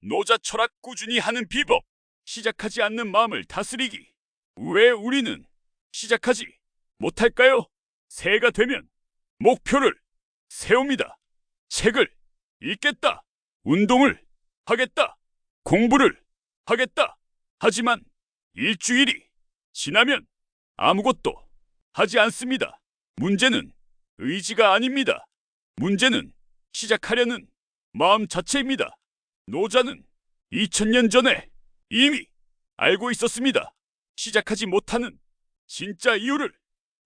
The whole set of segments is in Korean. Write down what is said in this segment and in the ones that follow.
노자 철학 꾸준히 하는 비법. 시작하지 않는 마음을 다스리기. 왜 우리는 시작하지 못할까요? 새해가 되면 목표를 세웁니다. 책을 읽겠다. 운동을 하겠다. 공부를 하겠다. 하지만 일주일이 지나면 아무것도 하지 않습니다. 문제는 의지가 아닙니다. 문제는 시작하려는 마음 자체입니다. 노자는 2000년 전에 이미 알고 있었습니다. 시작하지 못하는 진짜 이유를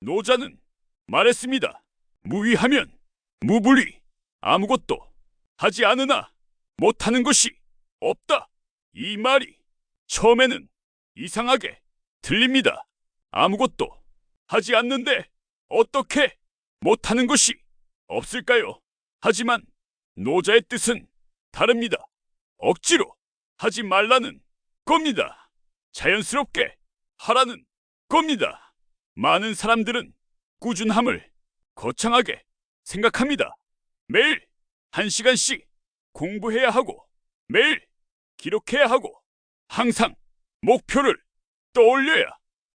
노자는 말했습니다. 무위하면 무불위. 아무것도 하지 않으나 못하는 것이 없다. 이 말이 처음에는 이상하게 들립니다. 아무것도 하지 않는데 어떻게 못하는 것이 없을까요? 하지만 노자의 뜻은 다릅니다. 억지로 하지 말라는 겁니다. 자연스럽게 하라는 겁니다. 많은 사람들은 꾸준함을 거창하게 생각합니다. 매일 1시간씩 공부해야 하고 매일 기록해야 하고 항상 목표를 떠올려야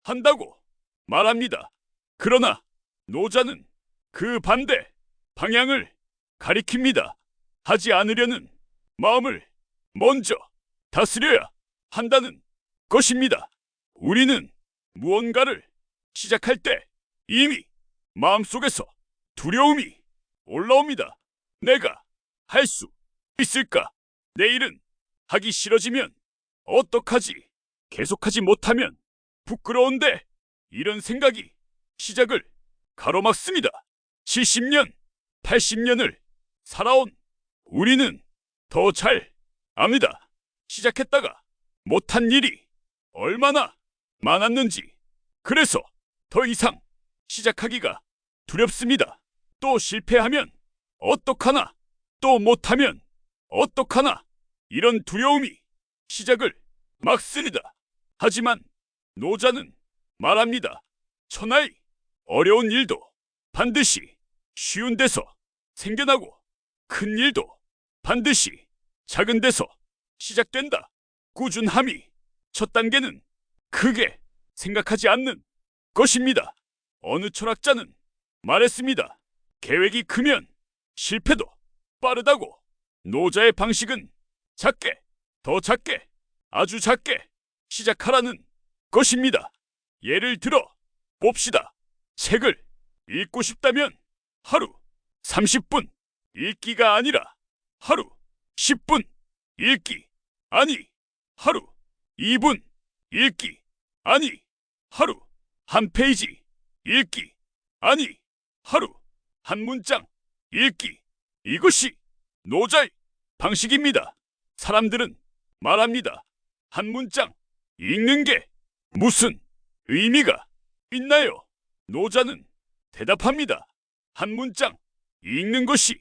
한다고 말합니다. 그러나 노자는 그 반대 방향을 가리킵니다. 하지 않으려는 마음을 먼저 다스려야 한다는 것입니다. 우리는 무언가를 시작할 때 이미 마음속에서 두려움이 올라옵니다. 내가 할 수 있을까? 내일은 하기 싫어지면 어떡하지? 계속하지 못하면 부끄러운데 이런 생각이 시작을 가로막습니다. 70년, 80년을 살아온 우리는 더 잘 압니다. 시작했다가 못한 일이 얼마나 많았는지. 그래서 더 이상 시작하기가 두렵습니다. 또 실패하면 어떡하나? 또 못하면 어떡하나? 이런 두려움이 시작을 막습니다. 하지만 노자는 말합니다. 천하의 어려운 일도 반드시 쉬운 데서 생겨나고 큰 일도 반드시 작은 데서 시작된다. 꾸준함이 첫 단계는 크게 생각하지 않는 것입니다. 어느 철학자는 말했습니다. 계획이 크면 실패도 빠르다고. 노자의 방식은 작게, 더 작게, 아주 작게 시작하라는 것입니다. 예를 들어 봅시다. 책을 읽고 싶다면 하루 30분 읽기가 아니라 하루 10분 읽기. 아니, 하루 2분 읽기. 아니, 하루 한 페이지 읽기. 아니, 하루 한 문장 읽기. 이것이 노자의 방식입니다. 사람들은 말합니다. 한 문장 읽는 게 무슨 의미가 있나요? 노자는 대답합니다. 한 문장 읽는 것이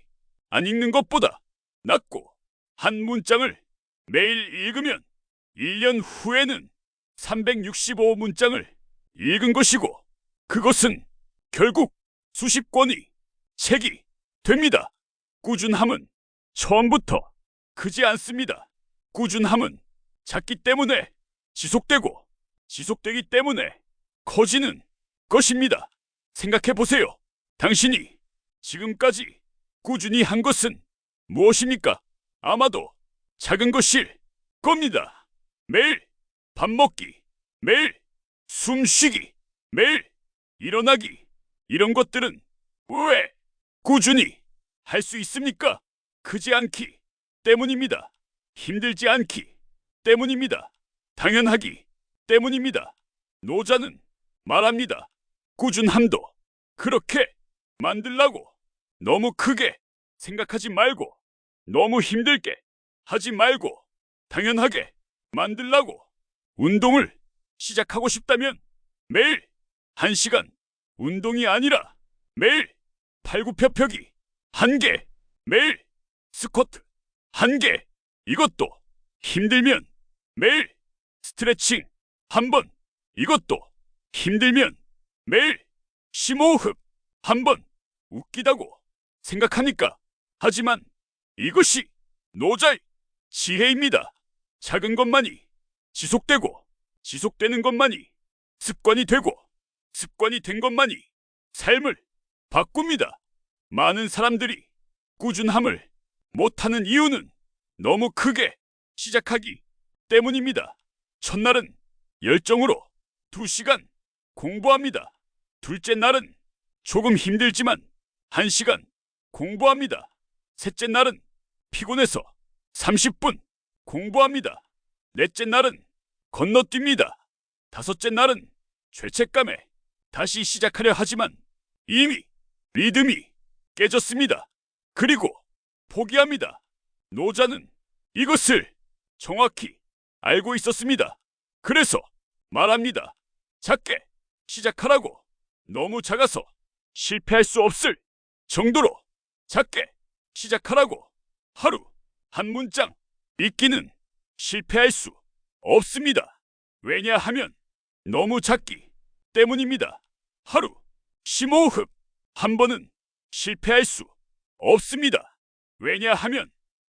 안 읽는 것보다 낫고, 한 문장을 매일 읽으면 1년 후에는 365문장을 읽은 것이고, 그것은 결국 수십 권의 책이 됩니다. 꾸준함은 처음부터 크지 않습니다. 꾸준함은 작기 때문에 지속되고, 지속되기 때문에 커지는 것입니다. 생각해 보세요. 당신이 지금까지 꾸준히 한 것은 무엇입니까? 아마도 작은 것일 겁니다. 매일 밥 먹기, 매일 숨 쉬기, 매일 일어나기. 이런 것들은 왜 꾸준히 할 수 있습니까? 크지 않기 때문입니다. 힘들지 않기 때문입니다. 당연하기 때문입니다. 노자는 말합니다. 꾸준함도 그렇게 만들라고. 너무 크게 생각하지 말고, 너무 힘들게 하지 말고 당연하게 만들라고. 운동을 시작하고 싶다면 매일 1시간 운동이 아니라 매일 팔굽혀펴기 1개, 매일 스쿼트 1개. 이것도 힘들면 매일 스트레칭 1번. 이것도 힘들면 매일 심호흡 1번. 웃기다고 생각하니까. 하지만 이것이 노자의 지혜입니다. 작은 것만이 지속되고 지속되는 것만이 습관이 되고 습관이 된 것만이 삶을 바꿉니다. 많은 사람들이 꾸준함을 못하는 이유는 너무 크게 시작하기 때문입니다. 첫날은 열정으로 2시간 공부합니다. 둘째 날은 조금 힘들지만 1시간 공부합니다. 셋째 날은 피곤해서 30분 공부합니다. 넷째 날은 건너뜁니다. 다섯째 날은 죄책감에 다시 시작하려 하지만 이미 리듬이 깨졌습니다. 그리고 포기합니다. 노자는 이것을 정확히 알고 있었습니다. 그래서 말합니다. 작게 시작하라고. 너무 작아서 실패할 수 없을 정도로 작게 시작하라고. 하루 한 문장 읽기는 실패할 수 없습니다. 왜냐하면 너무 작기 때문입니다. 하루 심호흡 한 번은 실패할 수 없습니다. 왜냐하면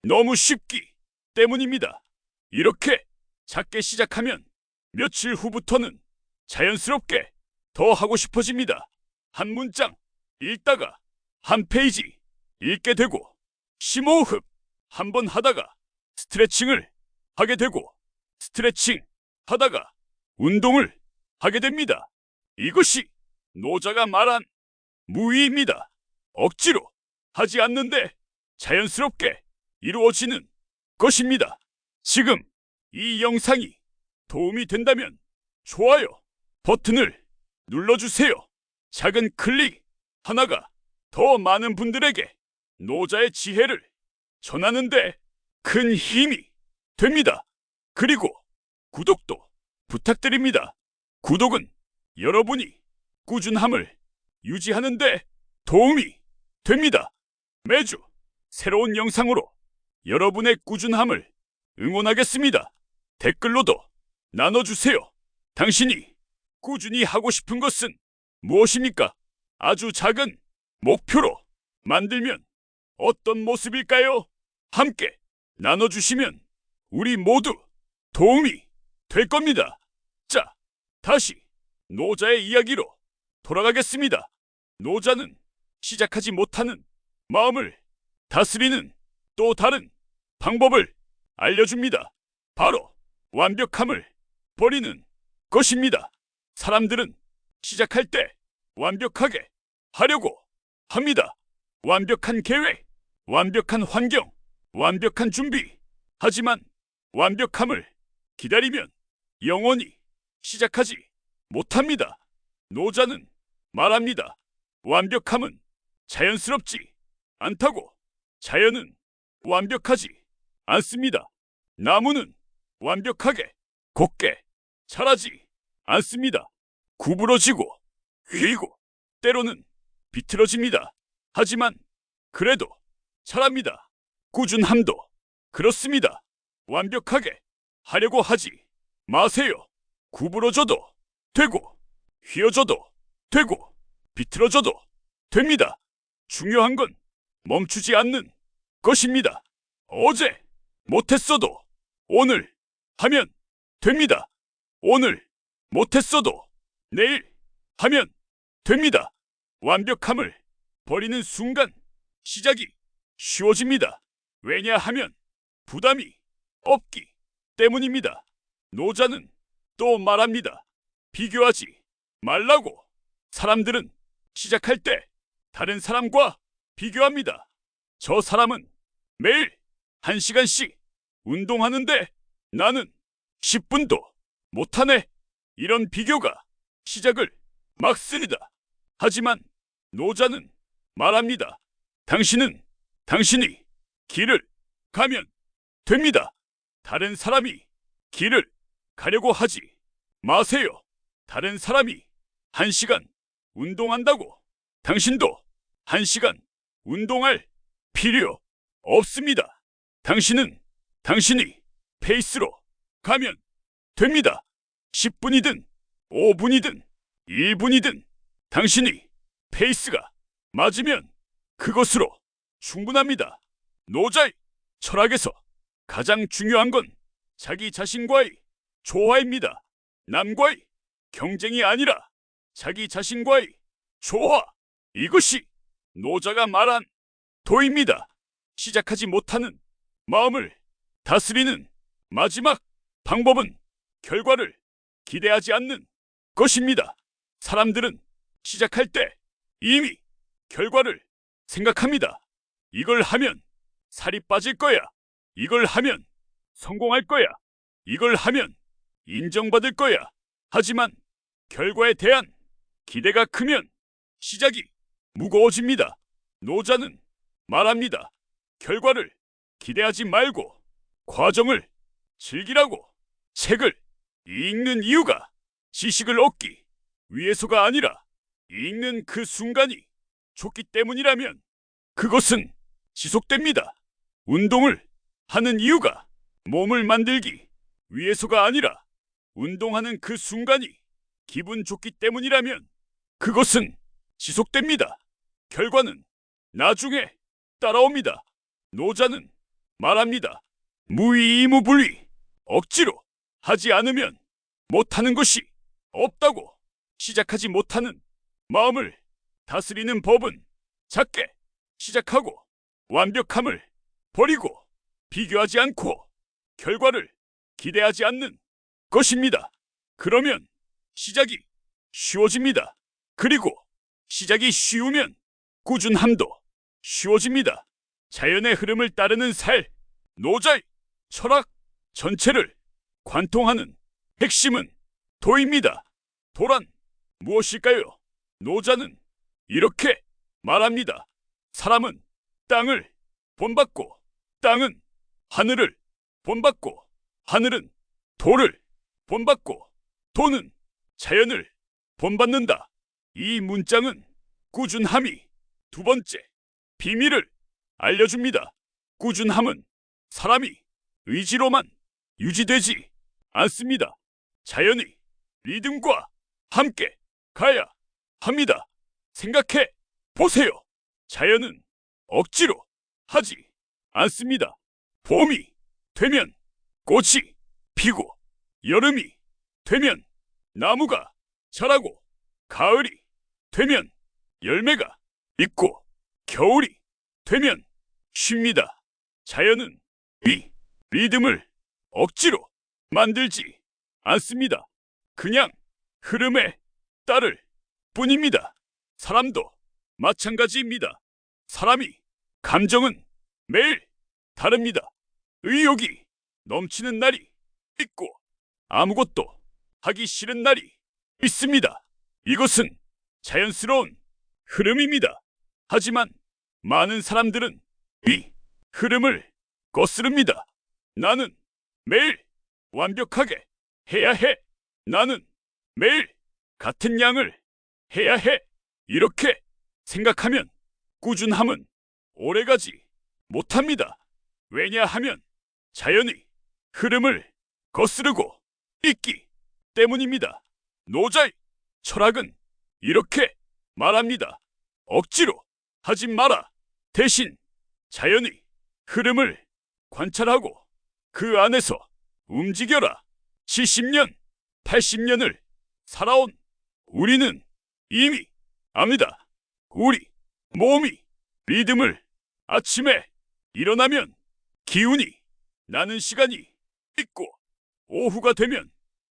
너무 쉽기 때문입니다. 이렇게 작게 시작하면 며칠 후부터는 자연스럽게 더 하고 싶어집니다. 한 문장 읽다가 한 페이지 읽게 되고 심호흡 한 번 하다가 스트레칭을 하게 되고 스트레칭 하다가 운동을 하게 됩니다. 이것이 노자가 말한 무의입니다. 억지로 하지 않는데 자연스럽게 이루어지는 것입니다. 지금 이 영상이 도움이 된다면 좋아요 버튼을 눌러주세요. 작은 클릭 하나가 더 많은 분들에게 노자의 지혜를 전하는데 큰 힘이 됩니다. 그리고 구독도 부탁드립니다. 구독은 여러분이 꾸준함을 유지하는데 도움이 됩니다. 매주 새로운 영상으로 여러분의 꾸준함을 응원하겠습니다. 댓글로도 나눠주세요. 당신이 꾸준히 하고 싶은 것은 무엇입니까? 아주 작은 목표로 만들면 어떤 모습일까요? 함께 나눠주시면 우리 모두 도움이 될 겁니다. 자, 다시 노자의 이야기로 돌아가겠습니다. 노자는 시작하지 못하는 마음을 다스리는 또 다른 방법을 알려줍니다. 바로 완벽함을 버리는 것입니다. 사람들은 시작할 때 완벽하게 하려고 합니다. 완벽한 계획, 완벽한 환경, 완벽한 준비. 하지만 완벽함을 기다리면 영원히 시작하지 못합니다. 노자는 말합니다. 완벽함은 자연스럽지 않다고. 자연은 완벽하지 않습니다. 나무는 완벽하게 곱게 자라지 않습니다. 구부러지고 휘고 때로는 비틀어집니다. 하지만 그래도 자랍니다. 꾸준함도 그렇습니다. 완벽하게 하려고 하지 마세요. 구부러져도 되고 휘어져도 되고 비틀어져도 됩니다. 중요한 건 멈추지 않는 것입니다. 어제 못했어도 오늘 하면 됩니다. 오늘 못했어도 내일 하면 됩니다. 완벽함을 버리는 순간 시작이 쉬워집니다. 왜냐하면 부담이 없기 때문입니다. 노자는 또 말합니다. 비교하지 말라고. 사람들은 시작할 때 다른 사람과 비교합니다. 저 사람은 매일 1시간씩 운동하는데 나는 10분도 못하네. 이런 비교가 시작을 막습니다. 하지만 노자는 말합니다. 당신은 당신이 길을 가면 됩니다. 다른 사람이 길을 가려고 하지 마세요. 다른 사람이 1시간 운동한다고 당신도 1시간 운동할 필요 없습니다. 당신은 당신이 페이스로 가면 됩니다. 10분이든 5분이든 1분이든 당신이 페이스가 맞으면 그것으로 충분합니다. 노자의 철학에서 가장 중요한 건 자기 자신과의 조화입니다. 남과의 경쟁이 아니라 자기 자신과의 조화. 이것이 노자가 말한 도입니다. 시작하지 못하는 마음을 다스리는 마지막 방법은 결과를 기대하지 않는 것입니다. 사람들은 시작할 때 이미 결과를 생각합니다. 이걸 하면 살이 빠질 거야. 이걸 하면 성공할 거야. 이걸 하면 인정받을 거야. 하지만 결과에 대한 기대가 크면 시작이 무거워집니다. 노자는 말합니다. 결과를 기대하지 말고 과정을 즐기라고. 책을 읽는 이유가 지식을 얻기 위해서가 아니라 읽는 그 순간이 좋기 때문이라면 그것은 지속됩니다. 운동을 하는 이유가 몸을 만들기 위해서가 아니라 운동하는 그 순간이 기분 좋기 때문이라면 그것은 지속됩니다. 결과는 나중에 따라옵니다. 노자는 말합니다. 무의무불위. 억지로 하지 않으면 못하는 것이 없다고. 시작하지 못하는 마음을 다스리는 법은 작게 시작하고 완벽함을 버리고 비교하지 않고 결과를 기대하지 않는 것입니다. 그러면 시작이 쉬워집니다. 그리고 시작이 쉬우면 꾸준함도 쉬워집니다. 자연의 흐름을 따르는 살. 노자의 철학 전체를 관통하는 핵심은 도입니다. 도란 무엇일까요? 노자는 이렇게 말합니다. 사람은 땅을 본받고 땅은 하늘을 본받고 하늘은 도를 본받고 도는 자연을 본받는다. 이 문장은 꾸준함이 두 번째 비밀을 알려줍니다. 꾸준함은 사람이 의지로만 유지되지 않습니다. 자연의 리듬과 함께 가야 합니다. 생각해 보세요. 자연은 억지로 하지 않습니다. 봄이 되면 꽃이 피고 여름이 되면 나무가 자라고 가을이 되면 열매가 있고 겨울이 되면 쉽니다. 자연은 이 리듬을 억지로 만들지 않습니다. 그냥 흐름에 따를 뿐입니다. 사람도 마찬가지입니다. 사람이 감정은 매일 다릅니다. 의욕이 넘치는 날이 있고 아무것도 하기 싫은 날이 있습니다. 이것은 자연스러운 흐름입니다. 하지만 많은 사람들은 이 흐름을 거스릅니다. 나는 매일 완벽하게 해야 해. 나는 매일 같은 양을 해야 해. 이렇게 생각하면 꾸준함은 오래가지 못합니다. 왜냐하면 자연의 흐름을 거스르고 있기 때문입니다. 노자의 철학은 이렇게 말합니다. 억지로 하지 마라. 대신 자연의 흐름을 관찰하고 그 안에서 움직여라. 70년, 80년을 살아온 우리는 이미 압니다. 우리 몸이 리듬을 아침에 일어나면 기운이 나는 시간이 있고 오후가 되면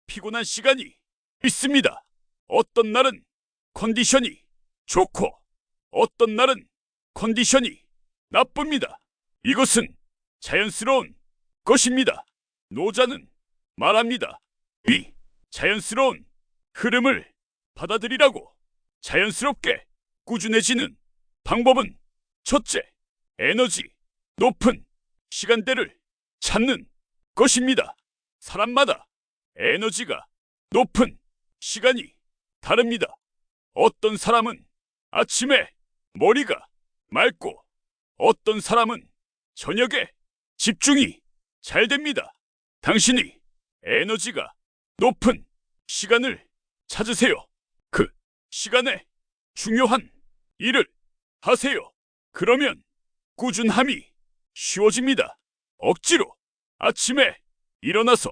피곤한 시간이 있습니다. 어떤 날은 컨디션이 좋고 어떤 날은 컨디션이 나쁩니다. 이것은 자연스러운 것입니다. 노자는 말합니다. 이 자연스러운 흐름을 받아들이라고. 자연스럽게 꾸준해지는 방법은 첫째, 에너지 높은 시간대를 찾는 것입니다. 사람마다 에너지가 높은 시간이 다릅니다. 어떤 사람은 아침에 머리가 맑고 어떤 사람은 저녁에 집중이 잘 됩니다. 당신이 에너지가 높은 시간을 찾으세요. 그 시간에 중요한 일을 하세요. 그러면 꾸준함이 쉬워집니다. 억지로 아침에 일어나서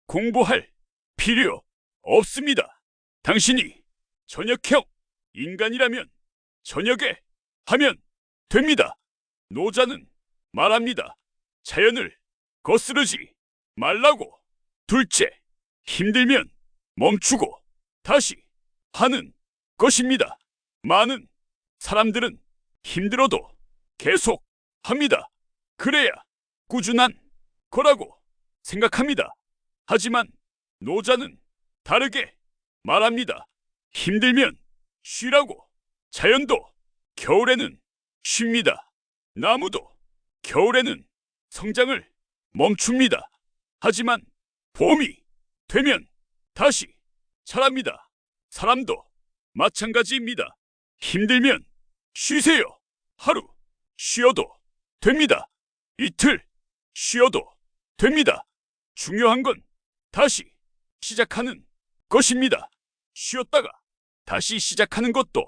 공부할 필요 없습니다. 당신이 저녁형 인간이라면 저녁에 하면 됩니다. 노자는 말합니다. 자연을 거스르지 말라고. 둘째, 힘들면 멈추고 다시 하는 것입니다. 많은 사람들은 힘들어도 계속 합니다. 그래야 꾸준한 거라고 생각합니다. 하지만 노자는 다르게 말합니다. 힘들면 쉬라고. 자연도 겨울에는 쉽니다. 나무도 겨울에는 성장을 멈춥니다. 하지만 봄이 되면 다시 자랍니다. 사람도 마찬가지입니다. 힘들면 쉬세요. 하루 쉬어도 됩니다. 이틀 쉬어도 됩니다. 중요한 건 다시 시작하는 것입니다. 쉬었다가 다시 시작하는 것도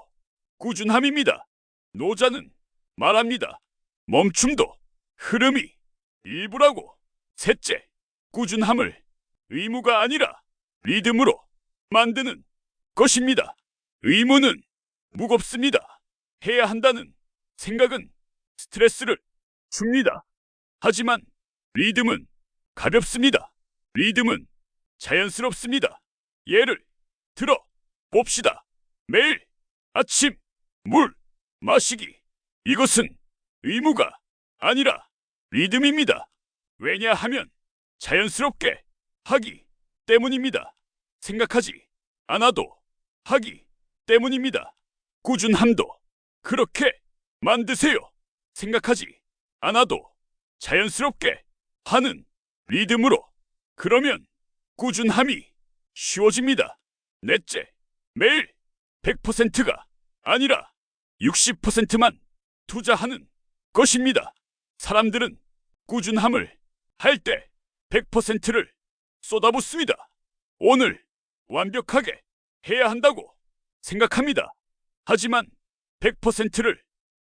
꾸준함입니다. 노자는 말합니다. 멈춤도 흐름이 일부라고. 셋째, 꾸준함을 의무가 아니라 리듬으로 만드는 것입니다. 의무는 무겁습니다. 해야 한다는 생각은 스트레스를 줍니다. 하지만 리듬은 가볍습니다. 리듬은 자연스럽습니다. 예를 들어 봅시다. 매일 아침 물 마시기. 이것은 의무가 아니라 리듬입니다. 왜냐하면 자연스럽게 하기 때문입니다. 생각하지 않아도 하기 때문입니다. 꾸준함도 그렇게 만드세요. 생각하지 않아도 자연스럽게 하는 리듬으로. 그러면 꾸준함이 쉬워집니다. 넷째, 매일 100%가 아니라 60%만 투자하는 것입니다. 사람들은 꾸준함을 할 때 100%를 쏟아붓습니다. 오늘 완벽하게 해야 한다고 생각합니다. 하지만 100%를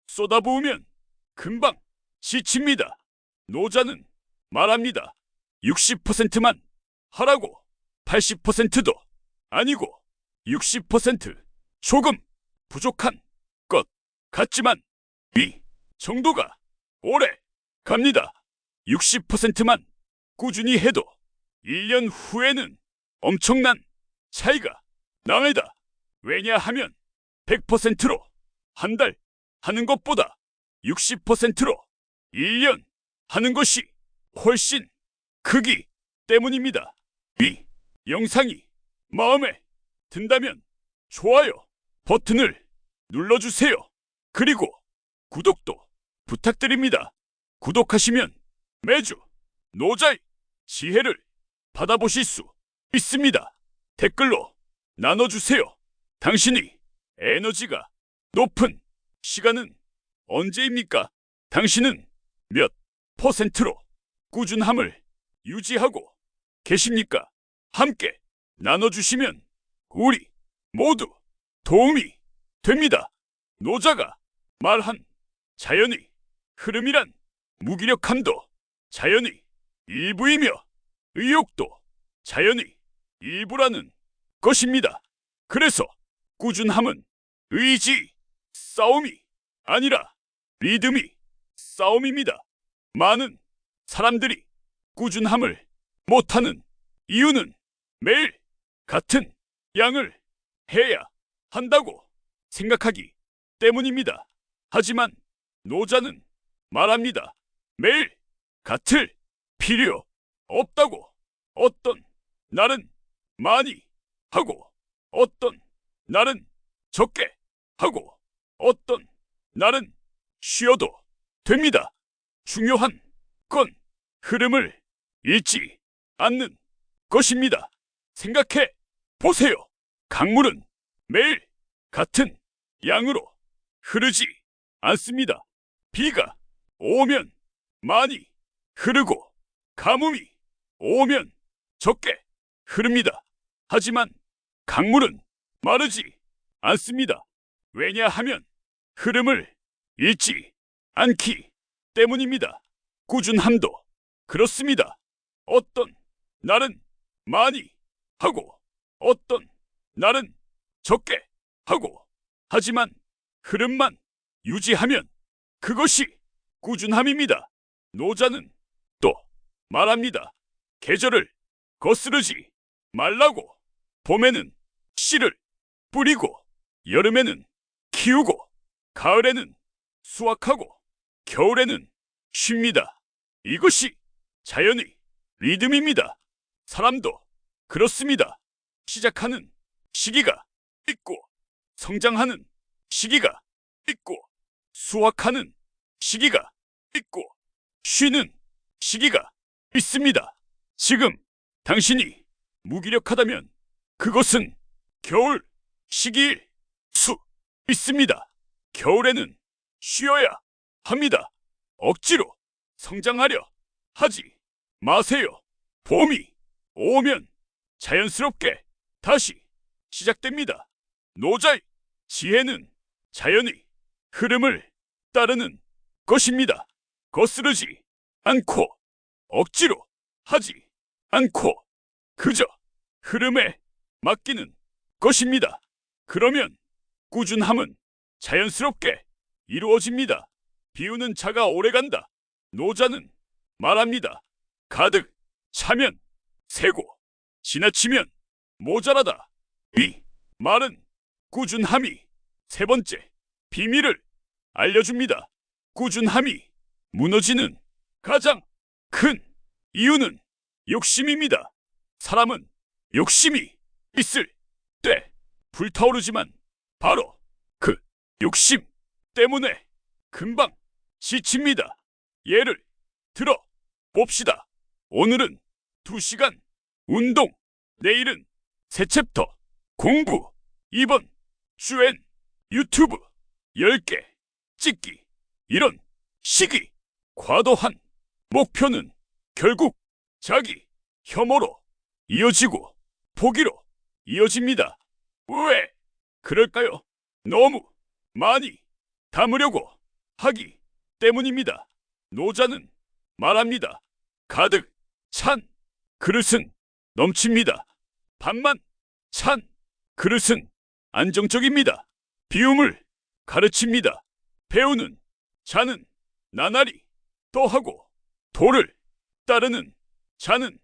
쏟아부으면 금방 지칩니다. 노자는 말합니다. 60%만 하라고. 80%도 아니고 60% 조금 부족한 것 같지만 이 정도가 오래 갑니다. 60%만 꾸준히 해도 1년 후에는 엄청난 차이가 납니다. 왜냐하면 100%로 한 달 하는 것보다 60%로 1년 하는 것이 훨씬 크기 때문입니다. 이 영상이 마음에 든다면 좋아요 버튼을 눌러주세요. 그리고 구독도 부탁드립니다. 구독하시면 매주 노자의 지혜를 받아보실 수 있습니다. 댓글로 나눠주세요. 당신이 에너지가 높은 시간은 언제입니까? 당신은 몇 %로 꾸준함을 유지하고 계십니까? 함께 나눠주시면 우리 모두 도움이 됩니다. 노자가 말한 자연의 흐름이란 무기력함도 자연의 일부이며 의욕도 자연의 일부라는 것입니다. 그래서 꾸준함은 의지 싸움이 아니라 리듬이 싸움입니다. 많은 사람들이 꾸준함을 못하는 이유는 매일 같은 양을 해야 한다고 생각하기 때문입니다. 하지만 노자는 말합니다. 매일 같을 필요 없다고. 어떤 날은 많이 하고 어떤 날은 적게 하고 어떤 날은 쉬어도 됩니다. 중요한 건 흐름을 잃지 않는 것입니다. 생각해 보세요. 강물은 매일 같은 양으로 흐르지 않습니다. 비가 오면 많이 흐르고 가뭄이 오면 적게 흐릅니다. 하지만 강물은 마르지 않습니다. 왜냐하면 흐름을 잃지 않기 때문입니다. 꾸준함도 그렇습니다. 어떤 날은 많이 하고 어떤 날은 적게 하고 하지만 흐름만 유지하면 그것이 꾸준함입니다. 노자는 또 말합니다. 계절을 거스르지 말라고. 봄에는 씨를 뿌리고 여름에는 키우고 가을에는 수확하고 겨울에는 쉽니다. 이것이 자연의 리듬입니다. 사람도 그렇습니다. 시작하는 시기가 있고 성장하는 시기가 있고 수확하는 시기가 있고 쉬는 시기가 있습니다. 지금 당신이 무기력하다면 그것은 겨울 시기일 수 있습니다. 겨울에는 쉬어야 합니다. 억지로 성장하려 하지 마세요. 봄이 오면 자연스럽게 다시 시작됩니다. 노자의 지혜는 자연의 흐름을 따르는 것입니다. 거스르지 않고 억지로 하지 않고 그저 흐름에 맡기는 것입니다. 그러면 꾸준함은 자연스럽게 이루어집니다. 비우는 차가 오래간다. 노자는 말합니다. 가득 차면 새고 지나치면 모자라다. 이 말은 꾸준함이 세 번째 비밀을 알려줍니다. 꾸준함이 무너지는 가장 큰 이유는 욕심입니다. 사람은 욕심이 있을 때 불타오르지만 바로 그 욕심 때문에 금방 지칩니다. 예를 들어 봅시다. 오늘은 2시간 운동, 내일은 새 챕터 공부, 이번 주엔 유튜브 10개 찍기. 이런 시기 과도한 목표는 결국 자기 혐오로 이어지고 포기로 이어집니다. 왜 그럴까요? 너무 많이 담으려고 하기 때문입니다. 노자는 말합니다. 가득 찬 그릇은 넘칩니다. 반만 찬 그릇은 안정적입니다. 비움을 가르칩니다. 배우는 자는 나날이 더하고 도를 따르는 자는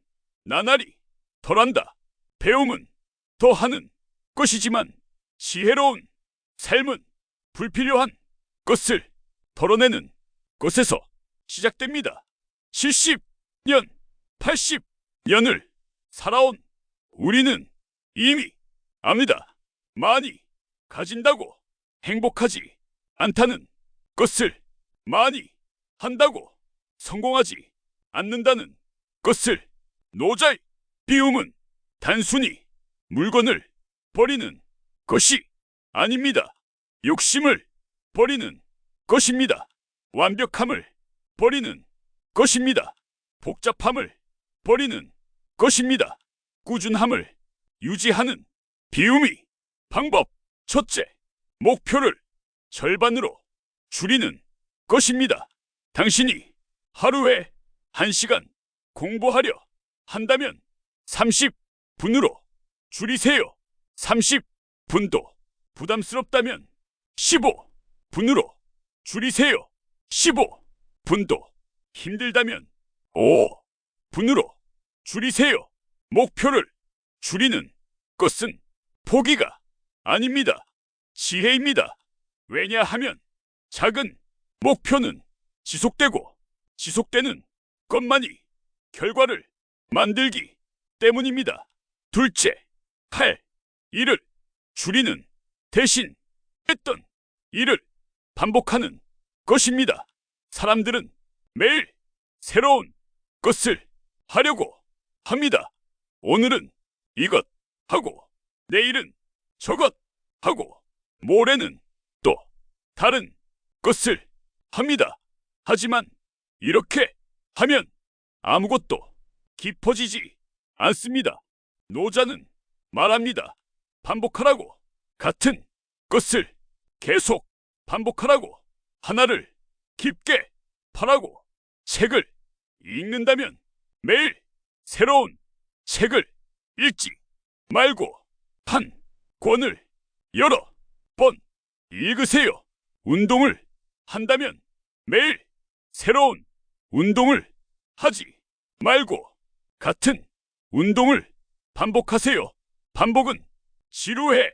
나날이 덜한다. 배움은 더하는 것이지만 지혜로운 삶은 불필요한 것을 덜어내는 것에서 시작됩니다. 70년, 80년을 살아온 우리는 이미 압니다. 많이 가진다고 행복하지 않다는 것을, 많이 한다고 성공하지 않는다는 것을. 노자의 비움은 단순히 물건을 버리는 것이 아닙니다. 욕심을 버리는 것입니다. 완벽함을 버리는 것입니다. 복잡함을 버리는 것입니다. 꾸준함을 유지하는 비움이 방법 첫째, 목표를 절반으로 줄이는 것입니다. 당신이 하루에 1시간 공부하려 한다면 30분으로 줄이세요. 30분도 부담스럽다면 15분으로 줄이세요. 15분도 힘들다면 5분으로 줄이세요. 목표를 줄이는 것은 포기가 아닙니다. 지혜입니다. 왜냐하면 작은 목표는 지속되고 지속되는 것만이 결과를 만들기 때문입니다. 둘째, 할 일을 줄이는 대신 했던 일을 반복하는 것입니다. 사람들은 매일 새로운 것을 하려고 합니다. 오늘은 이것 하고 내일은 저것 하고 모레는 또 다른 것을 합니다. 하지만 이렇게 하면 아무것도 깊어지지 않습니다. 노자는 말합니다. 반복하라고. 같은 것을 계속 반복하라고. 하나를 깊게 파라고. 책을 읽는다면 매일 새로운 책을 읽지 말고 한 권을 여러 번 읽으세요. 운동을 한다면 매일 새로운 운동을 하지 말고 같은 운동을 반복하세요. 반복은 지루해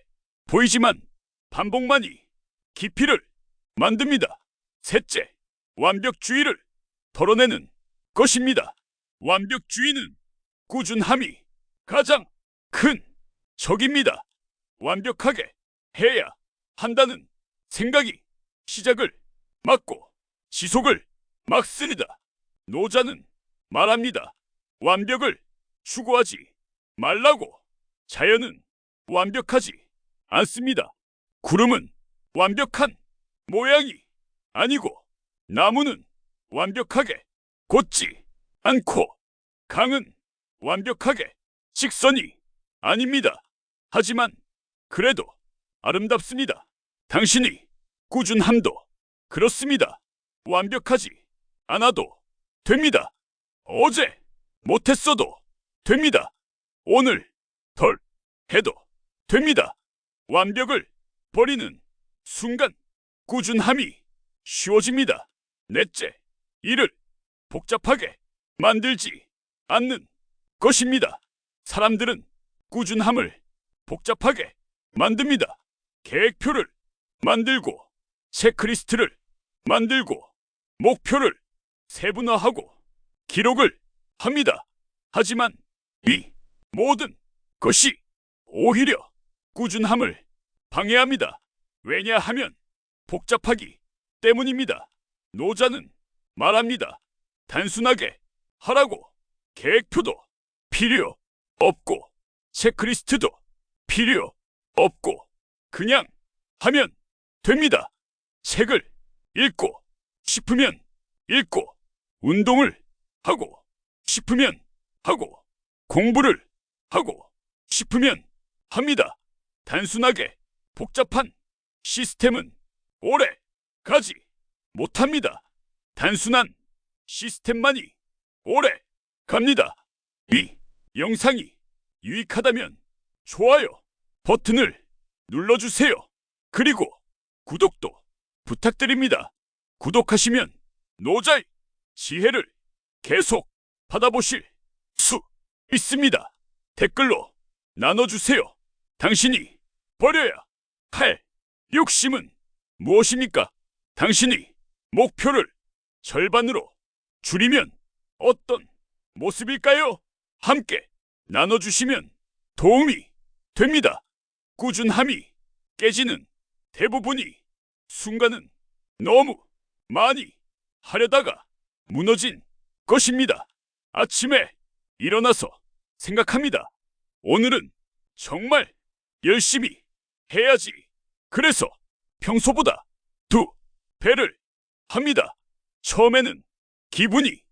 보이지만 반복만이 깊이를 만듭니다. 셋째, 완벽주의를 덜어내는 것입니다. 완벽주의는 꾸준함이 가장 큰 적입니다. 완벽하게 해야 한다는 생각이 시작을 막고 지속을 막습니다. 노자는 말합니다. 완벽을 추구하지 말라고. 자연은 완벽하지 않습니다. 구름은 완벽한 모양이 아니고 나무는 완벽하게 곧지 않고 강은 완벽하게 직선이 아닙니다. 하지만 그래도 아름답습니다. 당신이 꾸준함도 그렇습니다. 완벽하지 않아도 됩니다. 어제 못했어도 됩니다. 오늘 덜 해도 됩니다. 완벽을 버리는 순간 꾸준함이 쉬워집니다. 넷째, 일을 복잡하게 만들지 않는 것입니다. 사람들은 꾸준함을 복잡하게 만듭니다. 계획표를 만들고 체크리스트를 만들고 목표를 세분화하고 기록을 합니다. 하지만 이 모든 것이 오히려 꾸준함을 방해합니다. 왜냐하면 복잡하기 때문입니다. 노자는 말합니다. 단순하게 하라고. 계획표도 필요 없고 체크리스트도 필요 없고 그냥 하면 됩니다. 책을 읽고 싶으면 읽고 운동을 하고 싶으면 하고 공부를 하고 싶으면 합니다. 단순하게 복잡한 시스템은 오래 가지 못합니다. 단순한 시스템만이 오래 갑니다. 이 영상이 유익하다면 좋아요 버튼을 눌러주세요. 그리고 구독도 부탁드립니다. 구독하시면 노자의 지혜를 계속 받아보실 수 있습니다. 댓글로 나눠주세요. 당신이 버려야 할 욕심은 무엇입니까? 당신이 목표를 절반으로 줄이면 어떤 모습일까요? 함께 나눠주시면 도움이 됩니다. 꾸준함이 깨지는 대부분이 순간은 너무 많이 하려다가 무너진 것입니다. 아침에 일어나서 생각합니다. 오늘은 정말 열심히 해야지. 그래서 평소보다 2배를 합니다. 처음에는 기분이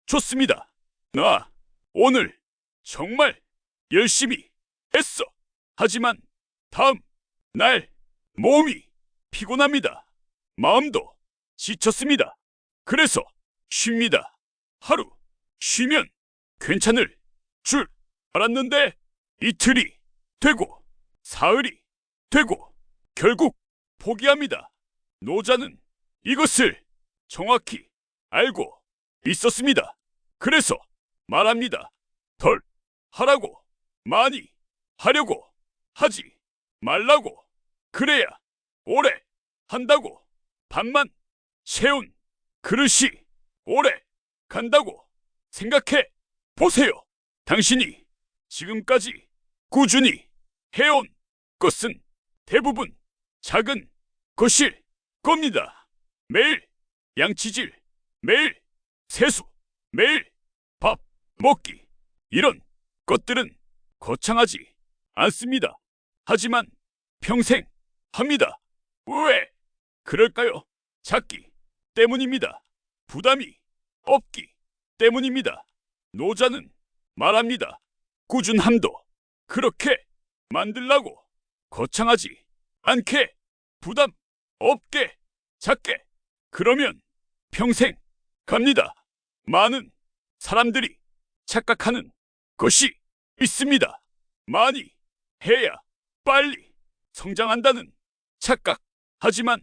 좋습니다. 나 오늘 정말 열심히 했어. 하지만 다음 날 몸이 피곤합니다. 마음도 지쳤습니다. 그래서 쉽니다. 하루 쉬면 괜찮을 줄 알았는데 이틀이 되고 사흘이 되고 결국 포기합니다. 노자는 이것을 정확히 알고 있었습니다. 그래서 말합니다. 덜 하라고. 많이 하려고 하지 말라고. 그래야 오래 한다고. 반만 채운 그릇이 오래 간다고 생각해 보세요. 당신이 지금까지 꾸준히 해온 것은 대부분 작은 것일 겁니다. 매일 양치질, 매일 세수, 매일 밥 먹기, 이런 것들은 거창하지 않습니다. 하지만 평생 합니다. 왜 그럴까요? 작기 때문입니다. 부담이 없기 때문입니다. 노자는 말합니다. 꾸준함도 그렇게 만들라고. 거창하지 않게, 부담 없게, 작게. 그러면 평생 갑니다. 많은 사람들이 착각하는 것이 있습니다. 많이 해야 빨리 성장한다는 착각. 하지만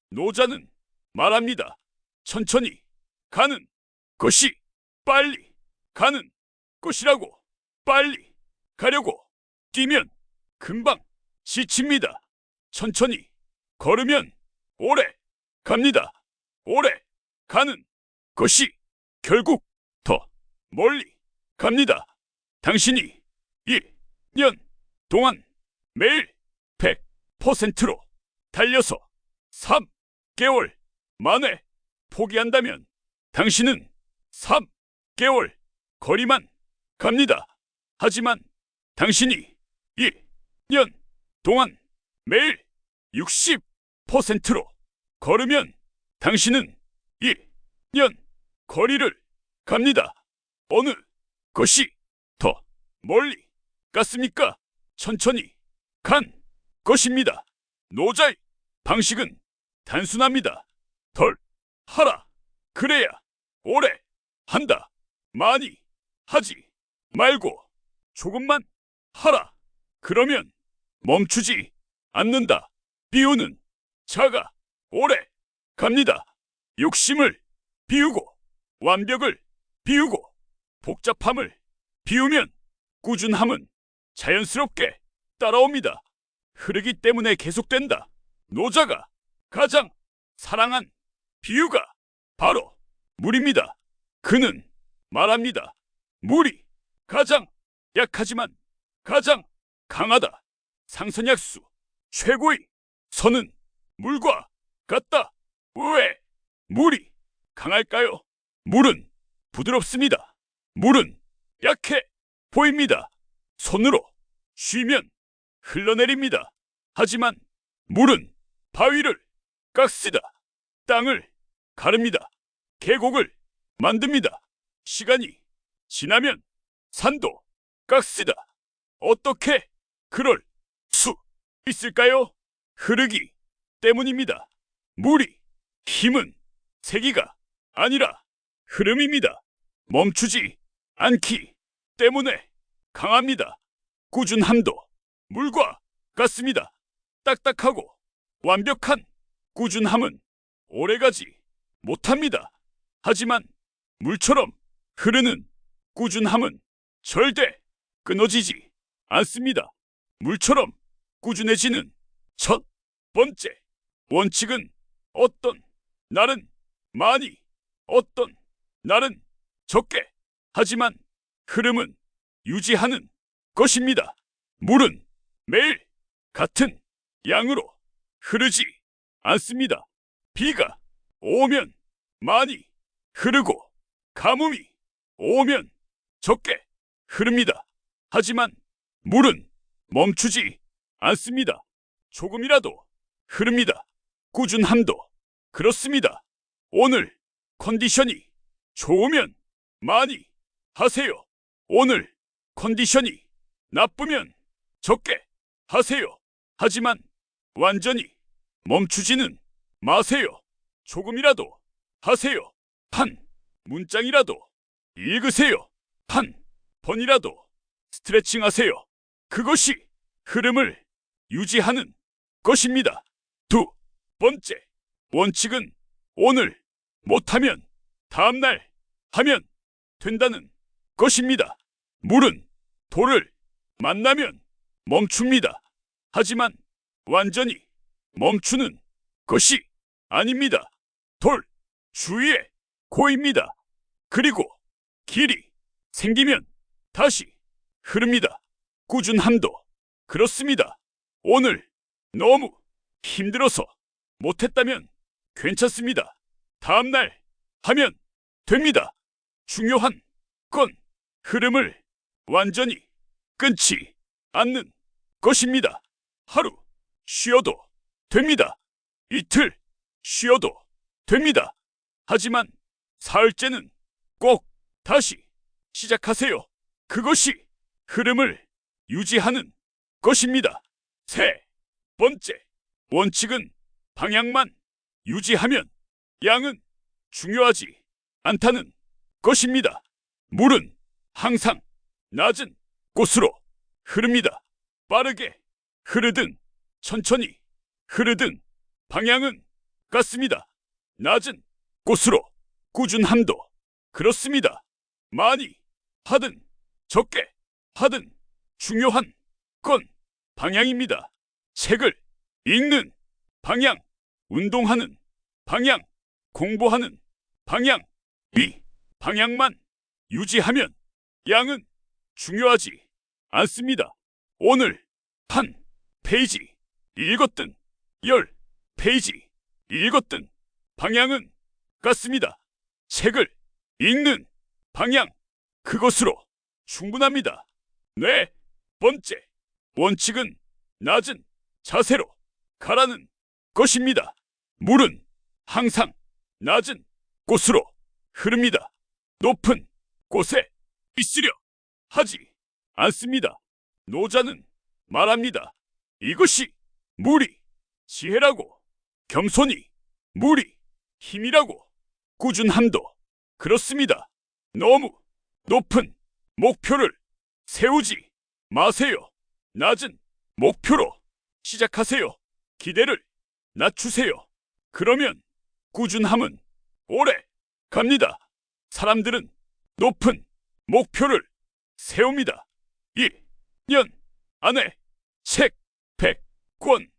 노자는 말합니다. 천천히 가는 것이 빨리 가는 것이라고. 빨리 가려고 뛰면 금방 지칩니다. 천천히 걸으면 오래 갑니다. 오래 가는 것이 결국 더 멀리 갑니다. 당신이 1년 동안 매일 100%로 달려서 3개월 만에 포기한다면 당신은 3개월 거리만 갑니다. 하지만 당신이 1년 동안 매일 60%로 걸으면 당신은 1년 거리를 갑니다. 어느 것이 더 멀리 갔습니까? 천천히 간 것입니다. 노자의 방식은 단순합니다. 덜 하라. 그래야 오래 한다. 많이 하지 말고 조금만 하라. 그러면 멈추지 않는다. 비우는 자가 오래 갑니다. 욕심을 비우고 완벽을 비우고 복잡함을 비우면 꾸준함은 자연스럽게 따라옵니다. 흐르기 때문에 계속된다. 노자가 가장 사랑한 비유가 바로 물입니다. 그는 말합니다. 물이 가장 약하지만 가장 강하다. 상선약수 최고의 선은 물과 같다. 왜 물이 강할까요? 물은 부드럽습니다. 물은 약해 보입니다. 손으로 쉬면 흘러내립니다. 하지만 물은 바위를 깎습니다. 땅을 가릅니다. 계곡을 만듭니다. 시간이 지나면 산도 깎습니다. 어떻게 그럴 수 있을까요? 흐르기 때문입니다. 물이 힘은 세기가 아니라 흐름입니다. 멈추지 않기 때문에 강합니다. 꾸준함도 물과 같습니다. 딱딱하고 완벽한 꾸준함은 오래가지 못합니다. 하지만 물처럼 흐르는 꾸준함은 절대 끊어지지 않습니다. 물처럼 꾸준해지는 첫 번째 원칙은 어떤 날은 많이, 어떤 날은 적게, 하지만 흐름은 유지하는 것입니다. 물은 매일 같은 양으로 흐르지 않습니다. 비가 오면 많이 흐르고 가뭄이 오면 적게 흐릅니다. 하지만 물은 멈추지 않습니다. 조금이라도 흐릅니다. 꾸준함도 그렇습니다. 오늘 컨디션이 좋으면 많이 하세요. 오늘 컨디션이 나쁘면 적게 하세요. 하지만 완전히 멈추지는 마세요. 조금이라도 하세요. 한 문장이라도 읽으세요. 한 번이라도 스트레칭 하세요. 그것이 흐름을 유지하는 것입니다. 두 번째 원칙은 오늘 못하면 다음날 하면 된다는 것입니다. 물은 돌을 만나면 멈춥니다. 하지만 완전히 멈추는 것이 아닙니다. 돌 주위에 고입니다. 그리고 길이 생기면 다시 흐릅니다. 꾸준함도 그렇습니다. 오늘 너무 힘들어서 못했다면 괜찮습니다. 다음날 하면 됩니다. 중요한 건 흐름을 완전히 끊지 않는 것입니다. 하루 쉬어도 됩니다. 이틀 쉬어도 됩니다. 하지만 사흘째는 꼭 다시 시작하세요. 그것이 흐름을 유지하는 것입니다. 세 번째 원칙은 방향만 유지하면 양은 중요하지 않다는 것입니다. 물은 항상 낮은 곳으로 흐릅니다. 빠르게 흐르든 천천히 흐르든 방향은 같습니다. 낮은 곳으로 꾸준함도 그렇습니다. 많이 하든 적게 하든 중요한 건 방향입니다. 책을 읽는 방향, 운동하는 방향, 공부하는 방향, 이 방향만 유지하면 양은 중요하지 않습니다. 오늘 한 페이지 읽었든 10페이지 읽었든 방향은 같습니다. 책을 읽는 방향, 그것으로 충분합니다. 네 번째 원칙은 낮은 자세로 가라는 것입니다. 물은 항상 낮은 곳으로 흐릅니다. 높은 곳에 있으려 하지 않습니다. 노자는 말합니다. 이것이 물이 지혜라고, 겸손이 물이 힘이라고, 꾸준함도 그렇습니다. 너무 높은 목표를 세우지 마세요. 낮은 목표로 시작하세요. 기대를 낮추세요. 그러면 꾸준함은 오래 갑니다. 사람들은 높은 목표를 세웁니다. 1년 안에 책 100권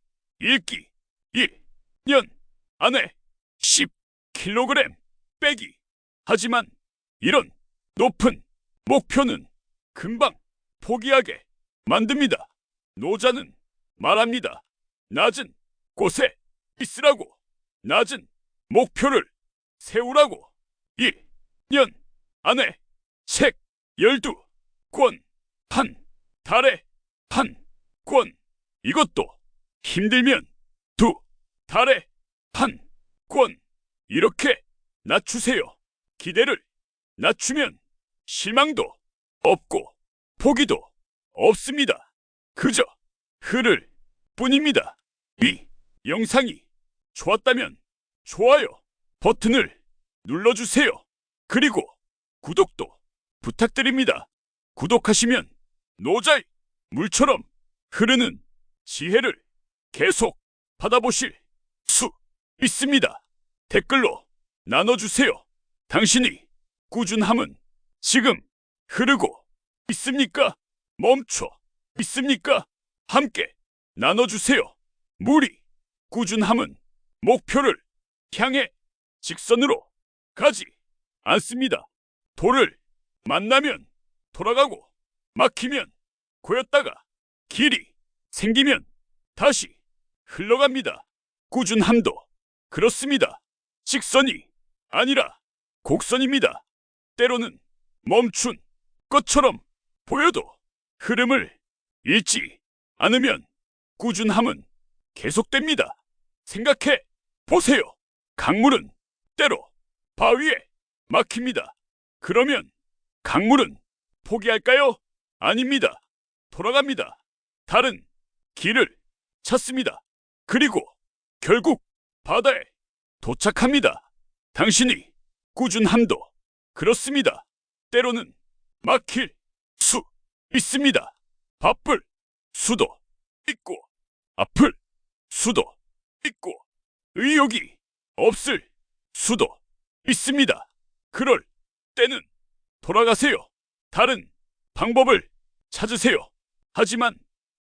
읽기, 1년 안에 10kg 빼기. 하지만 이런 높은 목표는 금방 포기하게 만듭니다. 노자는 말합니다. 낮은 곳에 있으라고, 낮은 목표를 세우라고. 1년 안에 책 12권, 한 달에 한 권. 이것도 힘들면 2달에 한 권. 이렇게 낮추세요. 기대를 낮추면 실망도 없고 포기도 없습니다. 그저 흐를 뿐입니다. 이 영상이 좋았다면 좋아요 버튼을 눌러주세요. 그리고 구독도 부탁드립니다. 구독하시면 노자의 물처럼 흐르는 지혜를 계속 받아보실 수 있습니다. 댓글로 나눠주세요. 당신이 꾸준함은 지금 흐르고 있습니까? 멈춰 있습니까? 함께 나눠주세요. 물이 꾸준함은 목표를 향해 직선으로 가지 않습니다. 돌을 만나면 돌아가고, 막히면 고였다가 길이 생기면 다시 흘러갑니다. 꾸준함도 그렇습니다. 직선이 아니라 곡선입니다. 때로는 멈춘 것처럼 보여도 흐름을 잃지 않으면 꾸준함은 계속됩니다. 생각해 보세요. 강물은 때로 바위에 막힙니다. 그러면 강물은 포기할까요? 아닙니다. 돌아갑니다. 다른 길을 찾습니다. 그리고 결국 바다에 도착합니다. 당신이 꾸준함도 그렇습니다. 때로는 막힐 수 있습니다. 바쁠 수도 있고, 아플 수도 있고, 의욕이 없을 수도 있습니다. 그럴 때는 돌아가세요. 다른 방법을 찾으세요. 하지만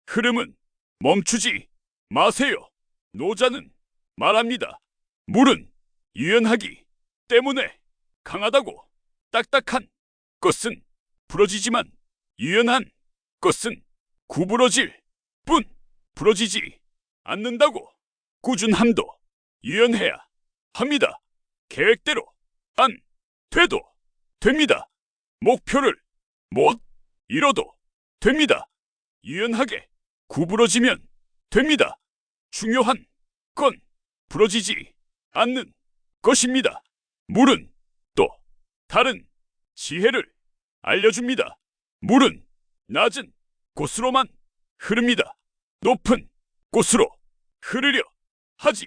흐름은 멈추지 마세요. 노자는 말합니다. 물은 유연하기 때문에 강하다고. 딱딱한 것은 부러지지만 유연한 것은 구부러질 뿐 부러지지 않는다고. 꾸준함도 유연해야 합니다. 계획대로 안 돼도 됩니다. 목표를 못 이뤄도 됩니다. 유연하게 구부러지면 됩니다. 중요한 건 부러지지 않는 것입니다. 물은 또 다른 지혜를 알려줍니다. 물은 낮은 곳으로만 흐릅니다. 높은 곳으로 흐르려 하지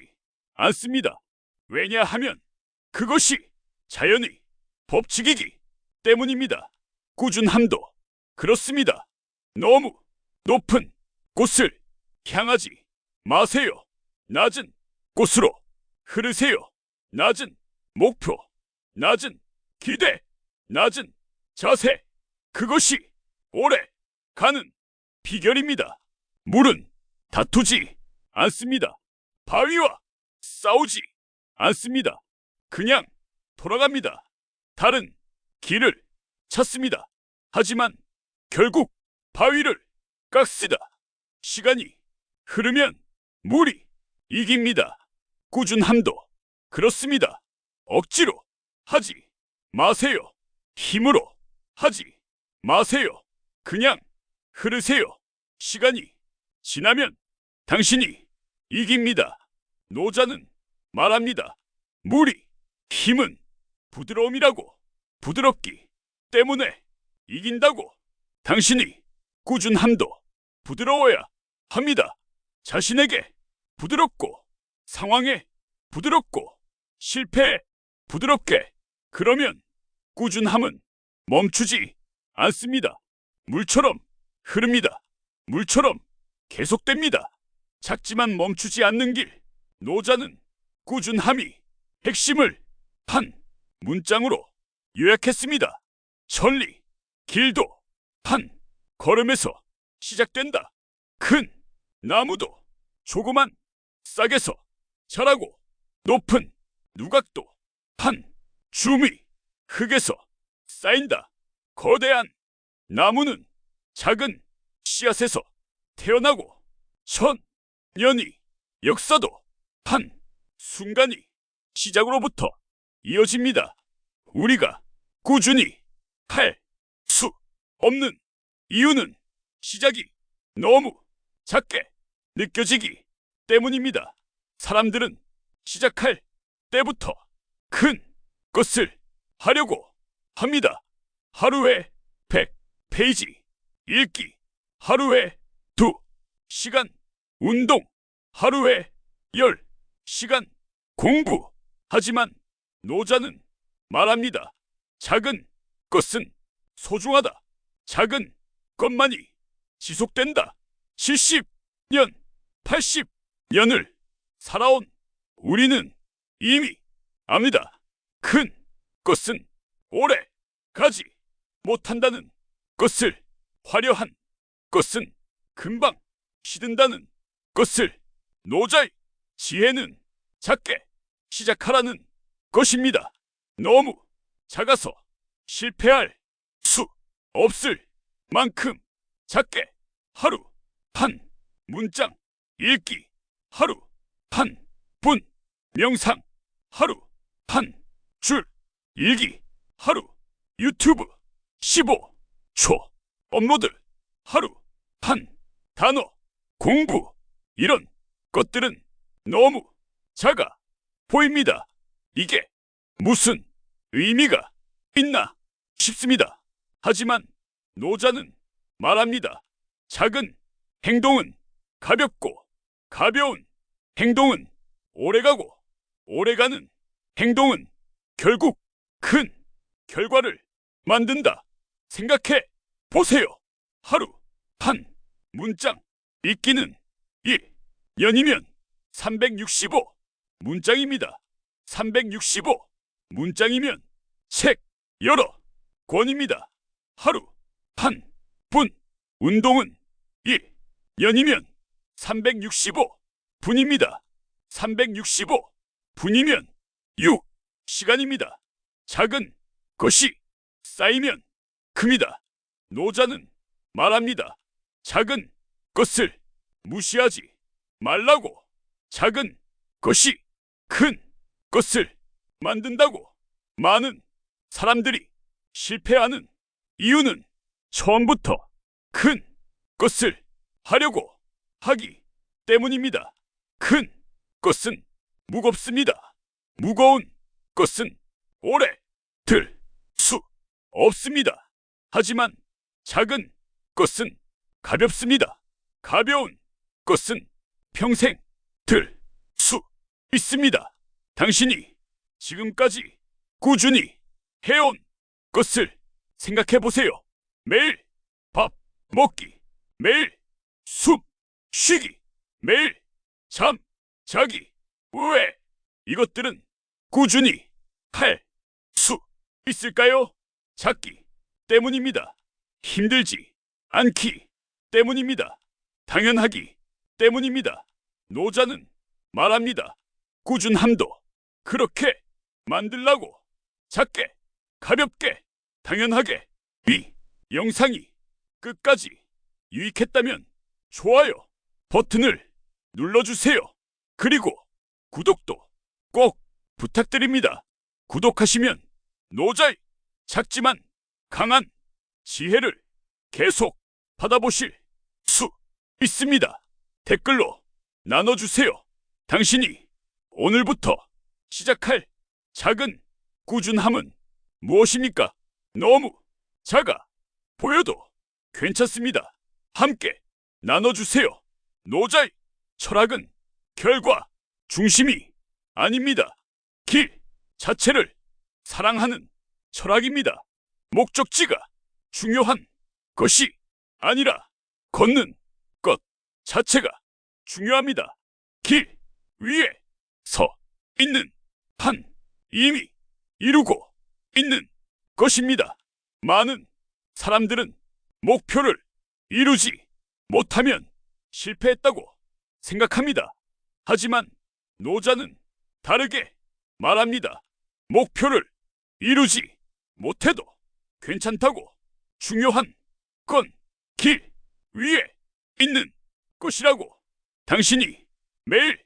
않습니다. 왜냐하면 그것이 자연의 법칙이기 때문입니다. 꾸준함도 그렇습니다. 너무 높은 곳을 향하지 마세요. 낮은 곳으로 흐르세요. 낮은 목표, 낮은 기대, 낮은 자세. 그것이 오래 가는 비결입니다. 물은 다투지 않습니다. 바위와 싸우지 않습니다. 그냥 돌아갑니다. 다른 길을 찾습니다. 하지만 결국 바위를 깎습니다. 시간이 흐르면 물이 이깁니다. 꾸준함도 그렇습니다. 억지로 하지 마세요. 힘으로 하지 마세요. 그냥 흐르세요. 시간이 지나면 당신이 이깁니다. 노자는 말합니다. 물이 힘은 부드러움이라고. 부드럽기 때문에 이긴다고. 당신이 꾸준함도 부드러워야 합니다. 자신에게 부드럽고, 상황에 부드럽고, 실패에 부드럽게. 그러면 꾸준함은 멈추지 않습니다. 물처럼 흐릅니다. 물처럼 계속됩니다. 작지만 멈추지 않는 길. 노자는 꾸준함이 핵심을 한 문장으로 요약했습니다. 천리, 길도 한 걸음에서 시작된다. 큰 나무도 조그만 싹에서 자라고, 높은 누각도 한 줌이 흙에서 쌓인다. 거대한 나무는 작은 씨앗에서 태어나고, 천년이 역사도 한 순간이 시작으로부터 이어집니다. 우리가 꾸준히 할 수 없는 이유는 시작이 너무 작게 느껴지기 때문입니다. 사람들은 시작할 때부터 큰 것을 하려고 합니다. 하루에 100페이지 읽기, 하루에 2시간 운동, 하루에 10시간 공부. 하지만 노자는 말합니다. 작은 것은 소중하다. 작은 것만이 지속된다. 70년, 80년을 살아온 우리는 이미 압니다. 큰 것은 오래 가지 못한다는 것을, 화려한 것은 금방 시든다는 것을. 노자의 지혜는 작게 시작하라는 것입니다. 너무 작아서 실패할 수 없을 만큼 작게. 하루 한 문장 읽기, 하루 한 분 명상, 하루 한 줄 읽기, 하루 유튜브 15초 업로드, 하루 한 단어 공부. 이런 것들은 너무 작아 보입니다. 이게 무슨 의미가 있나 싶습니다. 하지만 노자는 말합니다. 작은 행동은 가볍고, 가벼운 행동은 오래가고, 오래가는 행동은 결국 큰 결과를 만든다. 생각해 보세요. 하루 한 문장 읽기는 1년이면 365 문장입니다. 365 문장이면 책 여러 권입니다. 하루 한 분 운동은 1년이면 365 분입니다. 365 분이면 6시간입니다. 작은 것이 쌓이면 큽니다. 노자는 말합니다. 작은 것을 무시하지 말라고. 작은 것이 큰 것을 만든다고. 많은 사람들이 실패하는 이유는 처음부터 큰 것을 하려고 하기 때문입니다. 큰 것은 무겁습니다. 무거운 것은 오래 들 수 없습니다. 하지만 작은 것은 가볍습니다. 가벼운 것은 평생 들 수 있습니다. 당신이 지금까지 꾸준히 해온 것을 생각해 보세요. 매일 먹기, 매일 숨 쉬기, 매일 잠 자기. 왜 이것들은 꾸준히 할 수 있을까요? 찾기 때문입니다. 힘들지 않기 때문입니다. 당연하기 때문입니다. 노자는 말합니다. 꾸준함도 그렇게 만들라고. 작게, 가볍게, 당연하게. 이 영상이 끝까지 유익했다면 좋아요 버튼을 눌러주세요. 그리고 구독도 꼭 부탁드립니다. 구독하시면 노자의 작지만 강한 지혜를 계속 받아보실 수 있습니다. 댓글로 나눠주세요. 당신이 오늘부터 시작할 작은 꾸준함은 무엇입니까? 너무 작아 보여도 괜찮습니다. 함께 나눠주세요. 노자의 철학은 결과 중심이 아닙니다. 길 자체를 사랑하는 철학입니다. 목적지가 중요한 것이 아니라 걷는 것 자체가 중요합니다. 길 위에 서 있는 한 이미 이루고 있는 것입니다. 많은 사람들은 목표를 이루지 못하면 실패했다고 생각합니다. 하지만 노자는 다르게 말합니다. 목표를 이루지 못해도 괜찮다고. 중요한 건 길 위에 있는 것이라고. 당신이 매일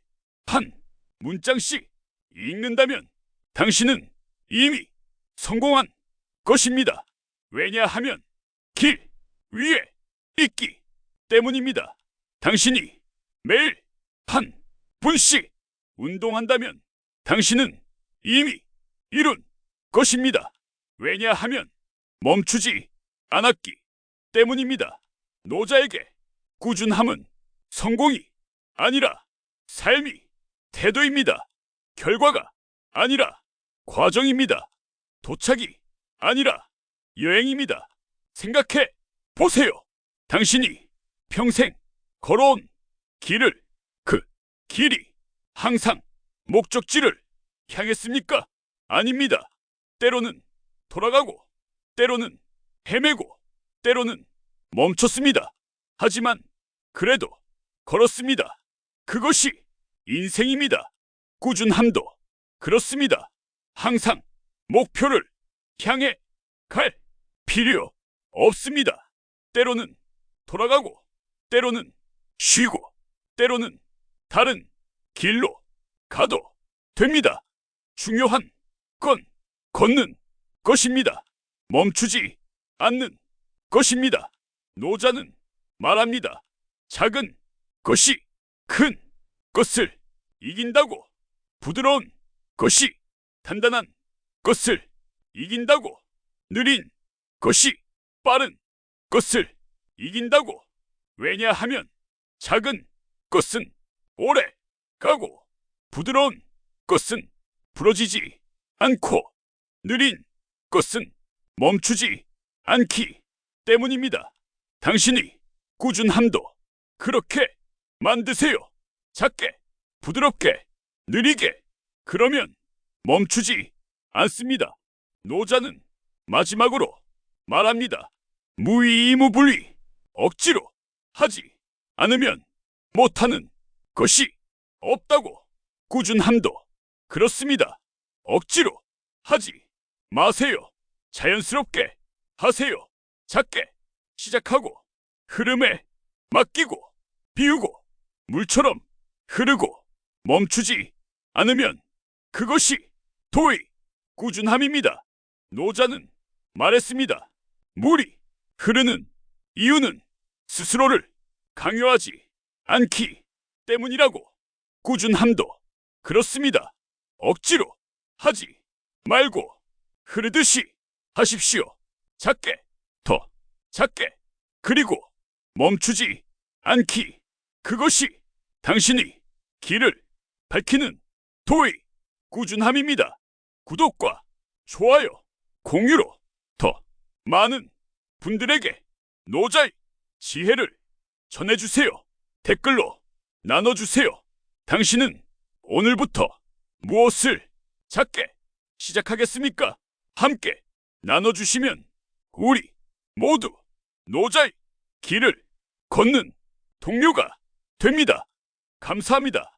한 문장씩 읽는다면 당신은 이미 성공한 것입니다. 왜냐하면 길 위에 있기 때문입니다. 당신이 매일 한 분씩 운동한다면 당신은 이미 이룬 것입니다. 왜냐하면 멈추지 않았기 때문입니다. 노자에게 꾸준함은 성공이 아니라 삶이 태도입니다. 결과가 아니라 과정입니다. 도착이 아니라 여행입니다. 생각해 보세요. 당신이 평생 걸어온 길을, 그 길이 항상 목적지를 향했습니까? 아닙니다. 때로는 돌아가고, 때로는 헤매고, 때로는 멈췄습니다. 하지만 그래도 걸었습니다. 그것이 인생입니다. 꾸준함도 그렇습니다. 항상 목표를 향해 갈 필요 없습니다. 때로는 돌아가고, 때로는 쉬고, 때로는 다른 길로 가도 됩니다. 중요한 건 걷는 것입니다. 멈추지 않는 것입니다. 노자는 말합니다. 작은 것이 큰 것을 이긴다고. 부드러운 것이 단단한 것을 이긴다고. 느린 것이 빠른 것을 이긴다고. 왜냐하면 작은 것은 오래 가고 부드러운 것은 부러지지 않고 느린 것은 멈추지 않기 때문입니다. 당신이 꾸준함도 그렇게 만드세요. 작게, 부드럽게, 느리게. 그러면 멈추지 않습니다. 노자는 마지막으로 말합니다. 무의무불위. 억지로 하지 않으면 못하는 것이 없다고. 꾸준함도 그렇습니다. 억지로 하지 마세요. 자연스럽게 하세요. 작게 시작하고 흐름에 맡기고 비우고 물처럼 흐르고 멈추지 않으면 그것이 도의 꾸준함입니다. 노자는 말했습니다. 물이 흐르는 이유는 스스로를 강요하지 않기 때문이라고. 꾸준함도 그렇습니다. 억지로 하지 말고 흐르듯이 하십시오. 작게, 더 작게. 그리고 멈추지 않기. 그것이 당신이 길을 밝히는 도의 꾸준함입니다. 구독과 좋아요, 공유로 더 많은 분들에게 노자의 지혜를 전해주세요. 댓글로 나눠주세요. 당신은 오늘부터 무엇을 찾게 시작하겠습니까? 함께 나눠주시면 우리 모두 노자의 길을 걷는 동료가 됩니다. 감사합니다.